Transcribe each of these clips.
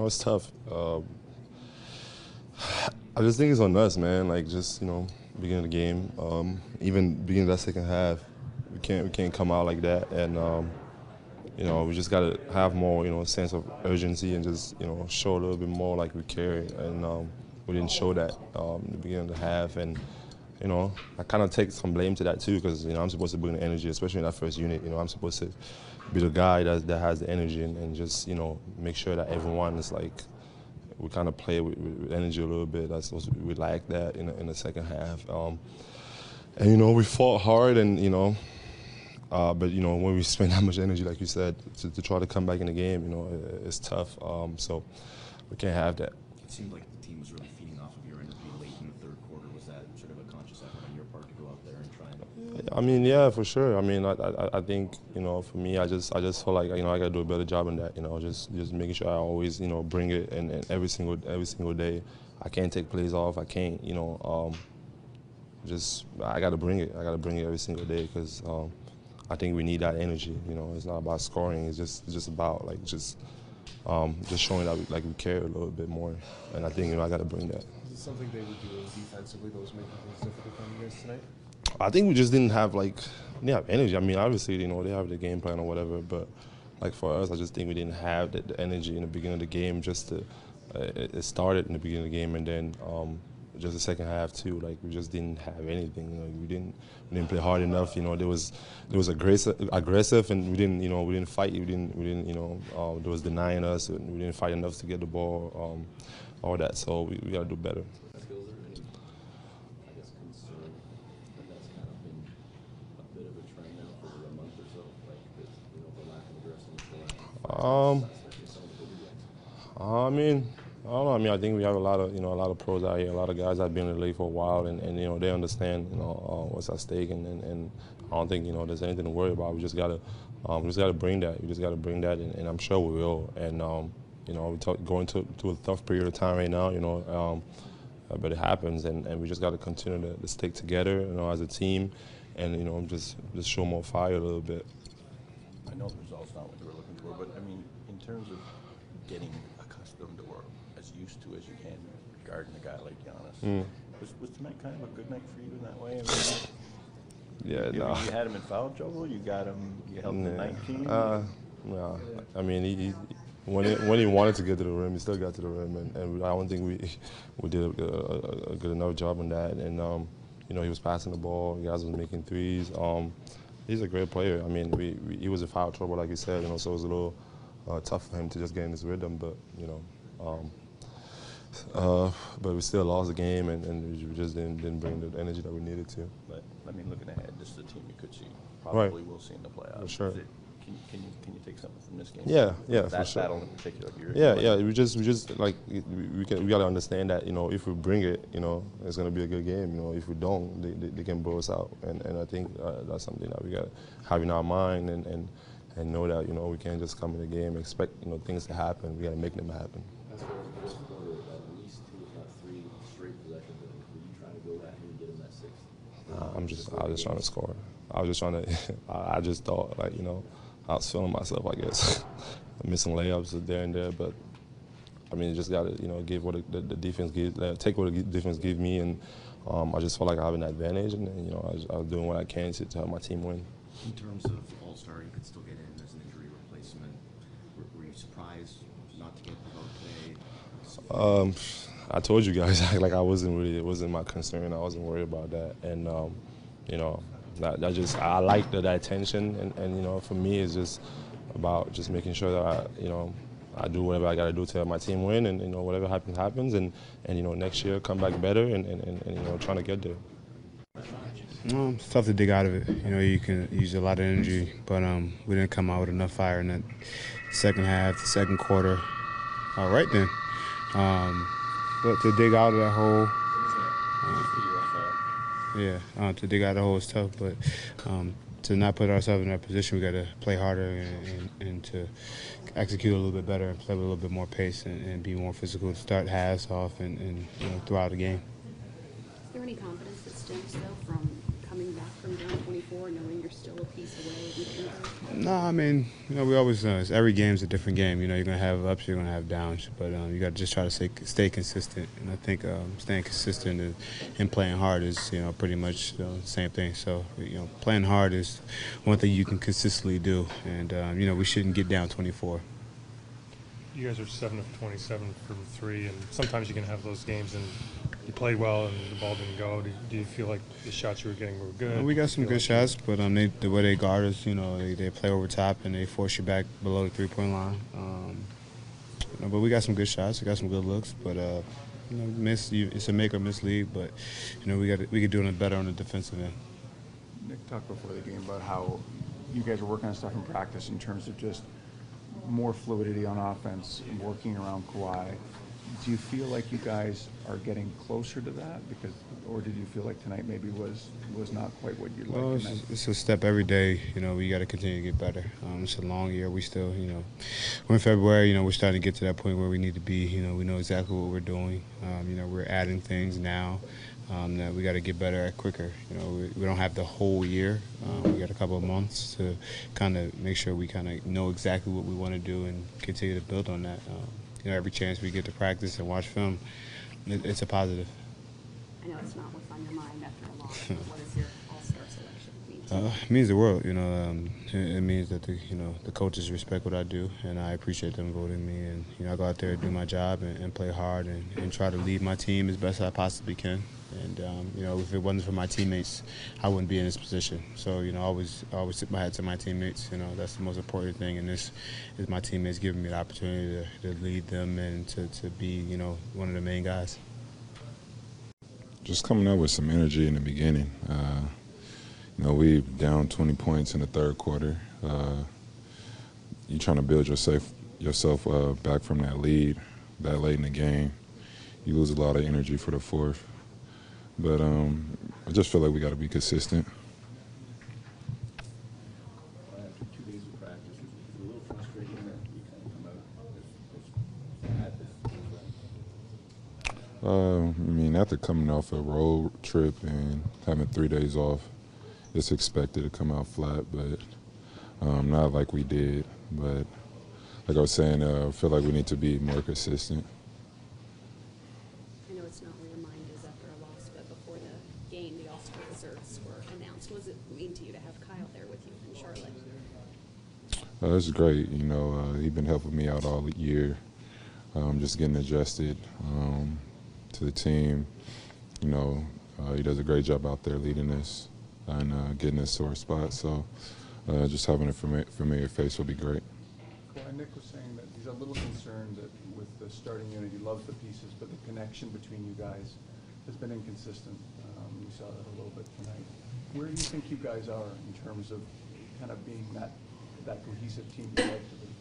it's tough. I just think it's on us, man. Like, just, beginning of the game, even beginning of that second half, we can't come out like that. And, we just got to have more, sense of urgency and just, show a little bit more like we care. And we didn't show that in the beginning of the half. And, I kind of take some blame to that too, because, I'm supposed to bring the energy, especially in that first unit. I'm supposed to be the guy that has the energy and just, make sure that everyone is like, we kind of play with energy a little bit. We like that in the second half. And, we fought hard and, but, when we spend that much energy, like you said, to try to come back in the game, it's tough. So we can't have that. It seemed like the team was really feeding off of your energy late in the third quarter. Was that sort of a conscious effort on your part to go out there and try and... I mean, yeah, for sure. I mean, I think, for me, I just feel like, I got to do a better job in that, just making sure I always, bring it and every single day. I can't take plays off. I can't, I got to bring it. I got to bring it every single day because I think we need that energy. It's not about scoring. It's just about like just showing that we care a little bit more. And I think I got to bring that. Is it something they would do defensively that was making things difficult for you guys tonight? I think we just didn't have energy. I mean, obviously, they have the game plan or whatever, but like for us, I just think we didn't have the energy in the beginning of the game. It started in the beginning of the game, and then just the second half too. Like we just didn't have anything. We didn't play hard enough. There was aggressive, and we didn't fight. We didn't. There was denying us, and we didn't fight enough to get the ball. All that. So we got to do better. I mean, I don't know. I mean, I think we have a lot of pros out here, a lot of guys that have been in the league for a while, and they understand, what's at stake, and I don't think, there's anything to worry about. We just gotta bring that. We just gotta bring that, and I'm sure we will. And we're going to a tough period of time right now, but it happens, and we just gotta continue to stick together, as a team, and just show more fire a little bit. I know the results not what you were looking for, but I mean, in terms of getting accustomed or as used to as you can regarding a guy like Giannis, was tonight kind of a good night for you in that way? I mean, you had him in foul trouble. You got him. You held him to 19. No, I mean, when he wanted to get to the rim, he still got to the rim, and I don't think we did a good enough job on that. And he was passing the ball. You guys was making threes. He's a great player. I mean, he was in foul trouble, like you said, so it was a little tough for him to just get in his rhythm. But but we still lost the game, and we just didn't bring the energy that we needed to. But I mean, looking ahead, this is a team you could see, probably will see in the playoffs. For sure. Can you take something from this game? Yeah, that for sure. Battle in particular. Yeah. We just like we got to understand that if we bring it, it's gonna be a good game. If we don't, they can blow us out, and I think that's something that we got to have in our mind and know that we can't just come in the game and expect things to happen. We got to make them happen. That's for the first quarter, at least 2 if not 3 straight possessions. Were you trying to go back and get him that 6th? I was just trying to score. I was just trying to. I just thought I was feeling myself, I guess. Missing layups there and there, but I mean, you just got to, give what the defense gives, take what the defense gives me, and I just felt like I have an advantage, and I was doing what I can to help my team win. In terms of All-Star, you could still get in as an injury replacement. Were you surprised not to get the vote today? I told you guys, it wasn't my concern. I wasn't worried about that, and I like that attention, and for me it's just about just making sure that I do whatever I got to do to help my team win, and whatever happens, and next year come back better, and trying to get there. It's tough to dig out of it. You can use a lot of energy, but we didn't come out with enough fire in that second half, the second quarter. All right then, but to dig out of that hole. To dig out of the hole is tough, but to not put ourselves in that position, we got to play harder and to execute a little bit better and play with a little bit more pace and be more physical to start halves off and throughout the game. Is there any confidence that stems, though, from coming back from down 24 and knowing you're still a piece piece away due to injury? No, I mean, we always every game's a different game. You're gonna have ups, you're gonna have downs, but you got to just try to stay consistent. And I think staying consistent and playing hard is pretty much the same thing. So playing hard is one thing you can consistently do, and we shouldn't get down 24. You guys are 7 of 27 from 3, and sometimes you can have those games and you played well and the ball didn't go. Do you feel like the shots you were getting were good? We got some good shots, but the way they guard us, they play over top and they force you back below the three-point line. But we got some good shots, we got some good looks, but it's a make or miss league. But we could do it better on the defensive end. Nick talked before the game about how you guys are working on stuff in practice in terms of just more fluidity on offense, working around Kawhi. Do you feel like you guys are getting closer to that? Or did you feel like tonight maybe was not quite what you'd like? Well, it's a step every day. We got to continue to get better. It's a long year. We still, we're in February. We're starting to get to that point where we need to be. We know exactly what we're doing. We're adding things now that we got to get better at quicker. We don't have the whole year. We got a couple of months to kind of make sure we kind of know exactly what we want to do and continue to build on that. Every chance we get to practice and watch film, it's a positive. I know it's not what's on your mind after a loss, but what does your all-star selection mean? It means the world. It means that the coaches respect what I do, and I appreciate them voting me. And I go out there and do my job and play hard and try to lead my team as best I possibly can. And if it wasn't for my teammates, I wouldn't be in this position. So I always tip my hat to my teammates. That's the most important thing. And this is my teammates giving me the opportunity to lead them and to be one of the main guys. Just coming up with some energy in the beginning. We down 20 points in the third quarter. You're trying to build yourself back from that lead that late in the game. You lose a lot of energy for the fourth. But I just feel like we got to be consistent. After 2 days of practice, is it a little frustrating that you kind of come out after coming off a road trip and having 3 days off, it's expected to come out flat, but not like we did. But like I was saying, I feel like we need to be more consistent. I know it's not where your mind is after a loss, but before the game, the All-Star reserves were announced. What does it mean to you to have Kyle there with you in Charlotte? It's great. He's been helping me out all year, just getting adjusted to the team. He does a great job out there leading us and getting us to our spot. So just having a familiar face will be great. Nick was saying that he's a little concerned that with the starting unit, he loves the pieces, but the connection between you guys has been inconsistent. We saw that a little bit tonight. Where do you think you guys are in terms of kind of being that cohesive team you like to be?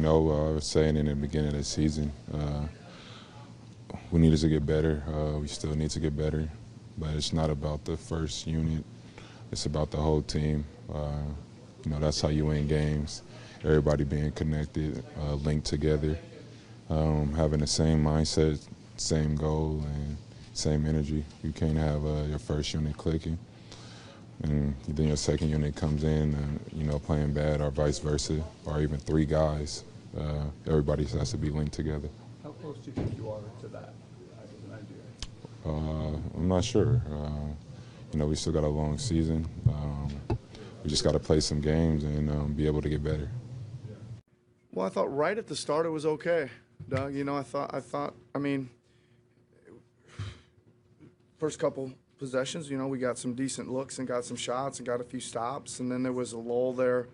I was saying in the beginning of the season, we needed to get better. We still need to get better, but it's not about the first unit. It's about the whole team. That's how you win games. Everybody being connected, linked together, having the same mindset, same goal, and same energy. You can't have your first unit clicking, and then your second unit comes in, playing bad, or vice versa, or even 3 guys. Everybody has to be linked together. How close do you think you are to that, as an idea? I'm not sure. We still got a long season. We just got to play some games and be able to get better. Well, I thought right at the start it was okay, Doug. First couple possessions, we got some decent looks and got some shots and got a few stops, and then there was a lull there,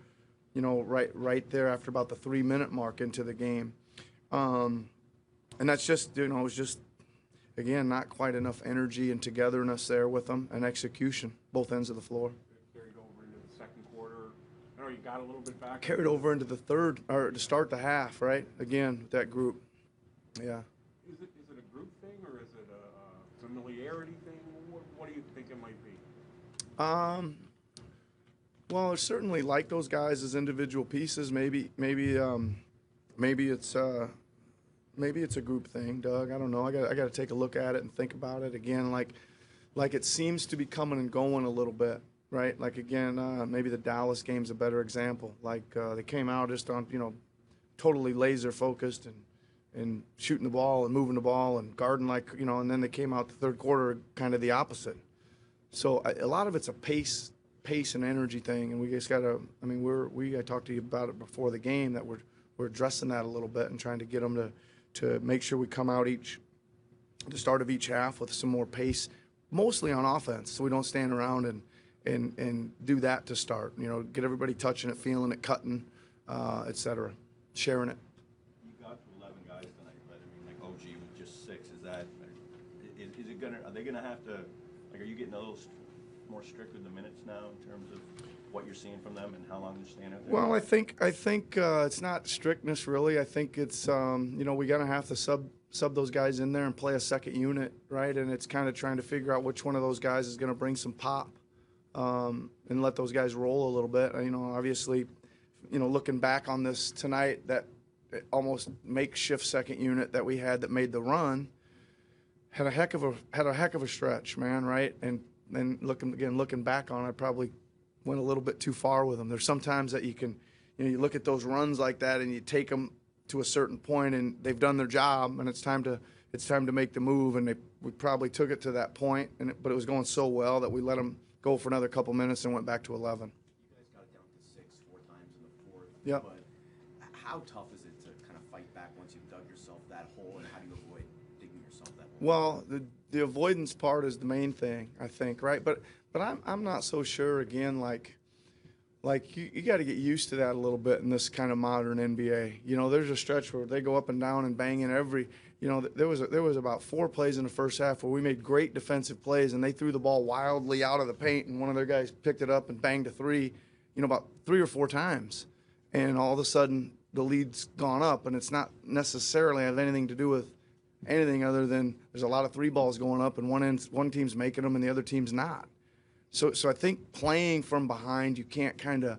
right there after about the 3-minute mark into the game. And that's just, it was just, again, not quite enough energy and togetherness there with them and execution, both ends of the floor. Carried over into the second quarter. I know you got a little bit back. Carried over into the third, or to start the half, right? Again, with that group. Yeah. Is it a group thing, or is it a familiarity thing? What do you think it might be? Well, I certainly like those guys as individual pieces. Maybe it's a group thing, Doug. I don't know. I got to take a look at it and think about it again. Like it seems to be coming and going a little bit. right? Like, again, maybe the Dallas game's a better example. Like, they came out just on, totally laser focused and shooting the ball and moving the ball and guarding like, and then they came out the third quarter kind of the opposite. So a lot of it's a pace and energy thing, and we just got to, I talked to you about it before the game, that we're addressing that a little bit and trying to get them to make sure we come out the start of each half with some more pace, mostly on offense, so we don't stand around and do that to start. Get everybody touching it, feeling it, cutting, et cetera, sharing it. You got to 11 guys tonight, but like OG with just 6. Is it gonna? Are they gonna have to? Like, are you getting a little more strict with the minutes now in terms of what you're seeing from them and how long they're staying out there? Well, I think it's not strictness really. I think it's we gotta have to sub those guys in there and play a second unit, right? And it's kind of trying to figure out which one of those guys is going to bring some pop, and let those guys roll a little bit. Obviously, looking back on this tonight, that almost makeshift second unit that we had that made the run had a heck of a stretch, man, right? And then looking back on it, I probably went a little bit too far with them. There's sometimes that you can, you look at those runs like that and you take them to a certain point and they've done their job and it's time to make the move, and we probably took it to that point, but it was going so well that we let them go for another couple minutes and went back to 11. You guys got it down to 6 4 times in the fourth. Yep. But how tough is it to kind of fight back once you've dug yourself that hole, and how do you avoid digging yourself that hole? Well, the avoidance part is the main thing, I think, right? But I'm not so sure. Again, like you got to get used to that a little bit in this kind of modern NBA. There's a stretch where they go up and down and bang in every. There was about 4 plays in the first half where we made great defensive plays and they threw the ball wildly out of the paint and one of their guys picked it up and banged a 3, about 3 or 4 times, and all of a sudden the lead's gone up, and it's not necessarily have anything to do with anything other than there's a lot of 3 balls going up and one team's making them and the other team's not. So I think playing from behind, you can't kind of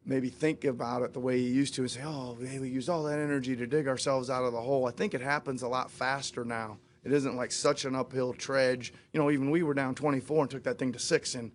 maybe think about it the way you used to and say, oh, hey, we used all that energy to dig ourselves out of the hole. I think it happens a lot faster now. It isn't like such an uphill trudge. Even we were down 24 and took that thing to 6 in,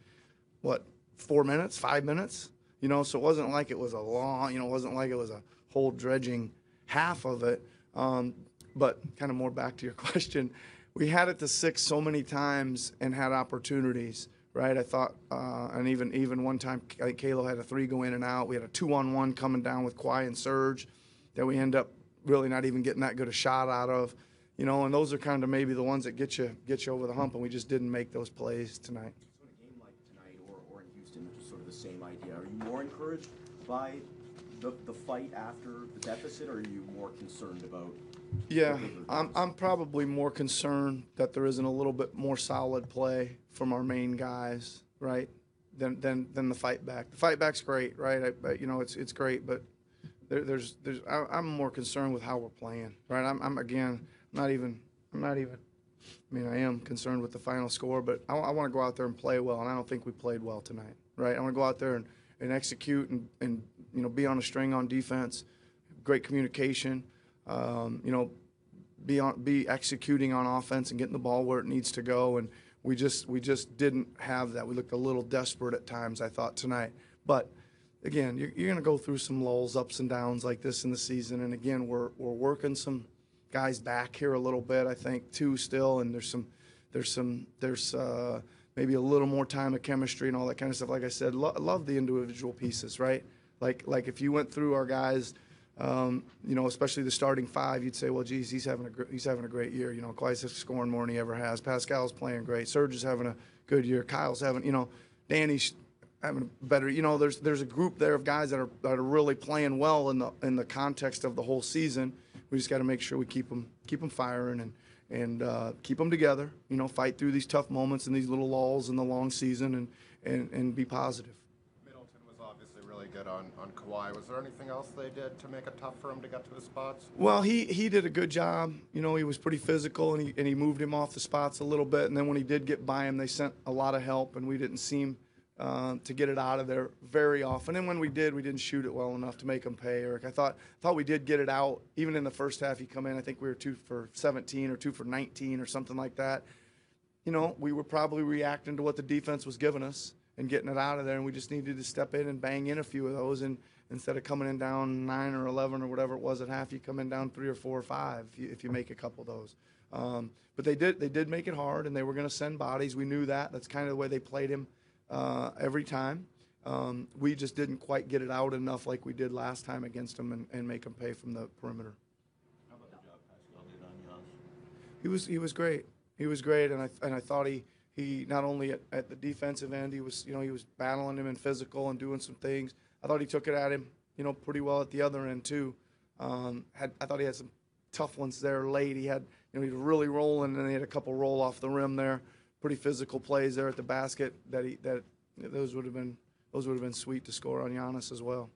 4 minutes, 5 minutes? So it wasn't like it was a long, it wasn't like it was a whole dredging half of it. But kind of more back to your question, we had it to 6 so many times and had opportunities. Right, I thought, and even one time, I think Kalo had a 3 go in and out. We had a 2-on-1 coming down with Kawhi and Serge that we end up really not even getting that good a shot out of, and those are kind of maybe the ones that get you over the hump, and we just didn't make those plays tonight. So in a game like tonight or in Houston, which is sort of the same idea, are you more encouraged by the fight after the deficit, or are you more concerned about? Yeah, I'm probably more concerned that there isn't a little bit more solid play from our main guys, right, than the fight back. The fight back's great, right? It's great, but I'm more concerned with how we're playing, right? I am concerned with the final score, but I want to go out there and play well, and I don't think we played well tonight, right? I want to go out there and execute and be on a string on defense, great communication. Be executing on offense and getting the ball where it needs to go, and we just didn't have that. We looked a little desperate at times, I thought, tonight. But again, you're going to go through some lulls, ups and downs like this in the season, and again, we're working some guys back here a little bit, I think, too, still, and there's maybe a little more time of chemistry and all that kind of stuff. Like I said, love the individual pieces, right? Like if you went through our guys. Especially the starting 5, you'd say, well, geez, he's having a great year. Kawhi's scoring more than he ever has. Pascal's playing great. Serge is having a good year. Kyle's having, Danny's having a better. There's a group there of guys that are really playing well in the context of the whole season. We just got to make sure we keep them firing and keep them together. Fight through these tough moments and these little lulls in the long season and be positive. Good on Kawhi. Was there anything else they did to make it tough for him to get to his spots? Well, he did a good job. He was pretty physical, and he moved him off the spots a little bit. And then when he did get by him, they sent a lot of help, and we didn't seem to get it out of there very often. And when we did, we didn't shoot it well enough to make him pay. Eric, I thought we did get it out. Even in the first half, he come in. I think we were 2 for 17 or 2 for 19 or something like that. We were probably reacting to what the defense was giving us. and getting it out of there. And we just needed to step in and bang in a few of those. And instead of coming in down 9 or 11 or whatever it was at half, you come in down 3 or 4 or 5 if you make a couple of those. But they did make it hard, and they were going to send bodies. We knew that. That's kind of the way they played him every time. We just didn't quite get it out enough like we did last time against them and make them pay from the perimeter. How about the job Pascal did on Giannis? He was great. He was great, and I thought he not only at the defensive end, he was battling him and physical and doing some things. I thought he took it at him, pretty well at the other end too. I thought he had some tough ones there late. He had, he was really rolling, and he had a couple roll off the rim there. Pretty physical plays there at the basket those would have been sweet to score on Giannis as well.